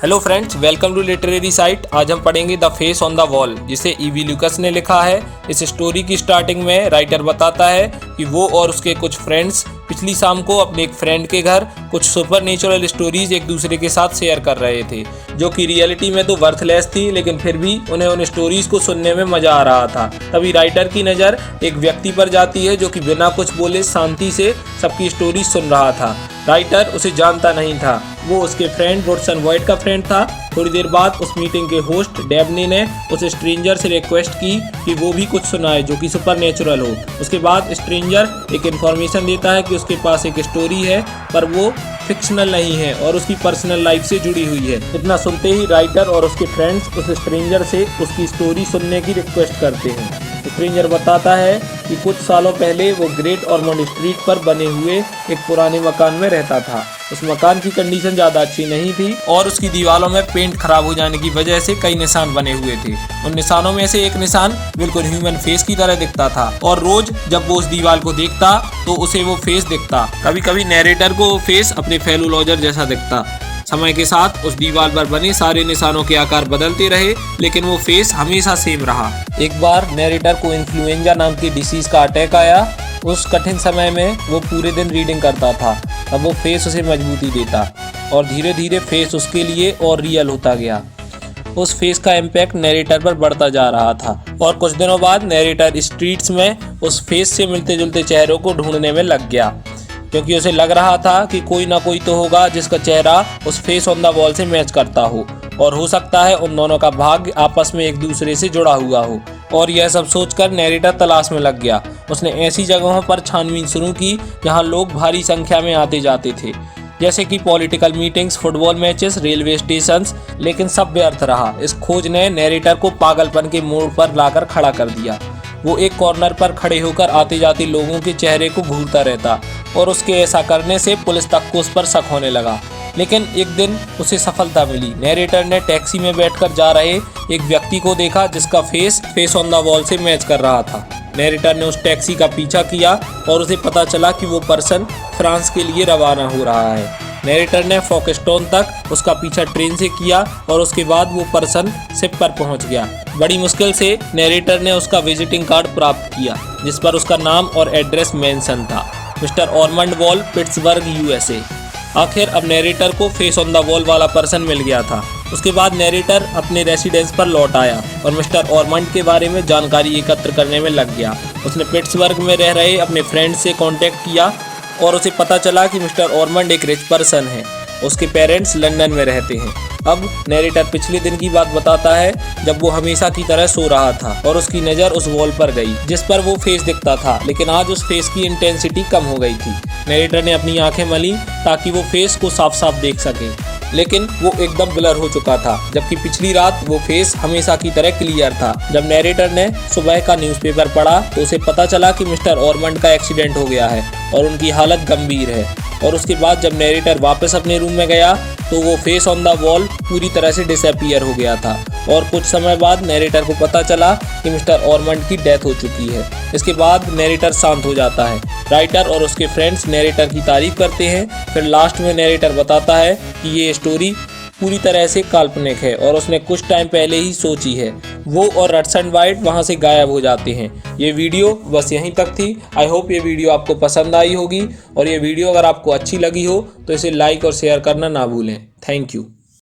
Hello friends, welcome to literary site. आज हम पढ़ेंगे the face on the wall, जिसे ईवी ल्यूकास ने लिखा है। इस स्टोरी की स्टार्टिंग में राइटर बताता है कि वो और उसके कुछ फ्रेंड्स पिछली शाम को अपने एक फ्रेंड के घर कुछ सुपरनेचुरल स्टोरीज एक दूसरे के साथ शेयर कर रहे थे, जो कि रियलिटी में तो वर्थलेस थी, लेकिन फिर भी उन्हें उन स्टोरीज को सुनने में मजा आ रहा था। तभी राइटर की नज़र एक व्यक्ति पर जाती है जो कि बिना कुछ बोले शांति से सबकी स्टोरी सुन रहा था। राइटर उसे जानता नहीं था, वो उसके फ्रेंड रोडसन व्हाइट का फ्रेंड था। थोड़ी देर बाद उस मीटिंग के होस्ट डेबनी ने उस स्ट्रेंजर से रिक्वेस्ट की कि वो भी कुछ सुनाए जो कि सुपरनेचुरल हो। उसके बाद स्ट्रेंजर एक इन्फॉर्मेशन देता है कि उसके पास एक स्टोरी है, पर वो फिक्शनल नहीं है और उसकी पर्सनल लाइफ से जुड़ी हुई है। इतना सुनते ही राइटर और उसके फ्रेंड्स उस स्ट्रेंजर से उसकी स्टोरी सुनने की रिक्वेस्ट करते हैं। स्ट्रेंजर बताता है कि कुछ सालों पहले वो ग्रेट ऑर्मंड स्ट्रीट पर बने हुए एक पुराने मकान में रहता था। उस मकान की कंडीशन ज़्यादा अच्छी नहीं थी और उसकी दीवारों में पेंट खराब हो जाने की वजह से कई निशान बने हुए थे। उन निशानों में से एक निशान बिल्कुल ह्यूमन फेस की तरह दिखता था और रोज जब वो उस दीवार को देखता तो उसे वो फेस दिखता। कभी कभी नैरेटर को वो फेस अपने फेलो लॉजर जैसा दिखता। समय के साथ उस दीवार पर बने सारे निशानों के आकार बदलते रहे, लेकिन वो फेस हमेशा सेम रहा। एक बार नैरेटर को इन्फ्लुएंजा नाम की डिसीज का अटैक आया। उस कठिन समय में वो पूरे दिन रीडिंग करता था। तब वो फेस उसे मजबूती देता और धीरे धीरे फेस उसके लिए और रियल होता गया। उस फेस का इम्पैक्ट नैरेटर पर बढ़ता जा रहा था और कुछ दिनों बाद नैरेटर स्ट्रीट्स में उस फेस से मिलते जुलते चेहरों को ढूंढने में लग गया, क्योंकि उसे लग रहा था कि कोई ना कोई तो होगा जिसका चेहरा उस फेस ऑन द वॉल से मैच करता हो, और हो सकता है उन दोनों का भाग्य आपस में एक दूसरे से जुड़ा हुआ हो। और यह सब सोचकर नैरेटर तलाश में लग गया। उसने ऐसी जगहों पर छानबीन शुरू की जहां लोग भारी संख्या में आते जाते थे, जैसे कि political meetings, football matches, railway stations, लेकिन सब व्यर्थ रहा। इस खोज ने नैरेटर को पागलपन के मोड़ पर लाकर खड़ा कर दिया। वो एक कॉर्नर पर खड़े होकर आते जाते लोगों के चेहरे को घूरता रहता और उसके ऐसा करने से पुलिस तक को उस पर शक होने लगा। लेकिन एक दिन उसे सफलता मिली। नैरेटर ने टैक्सी में बैठकर जा रहे एक व्यक्ति को देखा जिसका फेस ऑन द वॉल से मैच कर रहा था। नैरेटर ने उस टैक्सी का पीछा किया और उसे पता चला कि वो पर्सन फ्रांस के लिए रवाना हो रहा है। नैरेटर ने फोकस्टोन तक उसका पीछा ट्रेन से किया और उसके बाद वो पर्सन शिप पर पहुंच गया। बड़ी मुश्किल से नैरेटर ने उसका विजिटिंग कार्ड प्राप्त किया, जिस पर उसका नाम और एड्रेस मेंशन था, मिस्टर ऑर्मंड वॉल, पिट्सबर्ग, यूएसए। आखिर अब नैरेटर को फेस ऑन द वॉल वाला पर्सन मिल गया था। उसके बाद नैरेटर अपने रेसिडेंस पर लौट आया और मिस्टर ऑर्मंड के बारे में जानकारी एकत्र करने में लग गया। उसने पिट्सबर्ग में रह रहे अपने फ्रेंड से कांटेक्ट किया और उसे पता चला कि मिस्टर ऑर्मंड एक रिच पर्सन है। उसके पेरेंट्स लंदन में रहते हैं। अब नैरेटर पिछले दिन की बात बताता है जब वो हमेशा की तरह सो रहा था और उसकी नज़र उस वॉल पर गई जिस पर वो फेस दिखता था, लेकिन आज उस फेस की इंटेंसिटी कम हो गई थी। नैरेटर ने अपनी आंखें मली ताकि वो फेस को साफ साफ देख सके, लेकिन वो एकदम ब्लर हो चुका था, जबकि पिछली रात वो फेस हमेशा की तरह क्लियर था। जब नैरेटर ने सुबह का न्यूज़पेपर पढ़ा तो उसे पता चला कि मिस्टर ऑर्मंड का एक्सीडेंट हो गया है और उनकी हालत गंभीर है। और उसके बाद जब नैरेटर वापस अपने रूम में गया तो वो फेस ऑन द वॉल पूरी तरह से डिसअपीयर हो गया था और कुछ समय बाद नैरेटर को पता चला कि मिस्टर ऑर्मंड की डेथ हो चुकी है। इसके बाद नैरेटर शांत हो जाता है। राइटर और उसके फ्रेंड्स नैरेटर की तारीफ करते हैं। फिर लास्ट में नैरेटर बताता है कि ये स्टोरी पूरी तरह से काल्पनिक है और उसने कुछ टाइम पहले ही सोची है। वो और रोडसन व्हाइट वहाँ से गायब हो जाते हैं। ये वीडियो बस यहीं तक थी। आई होप ये वीडियो आपको पसंद आई होगी, और ये वीडियो अगर आपको अच्छी लगी हो तो इसे लाइक और शेयर करना ना भूलें। Thank you.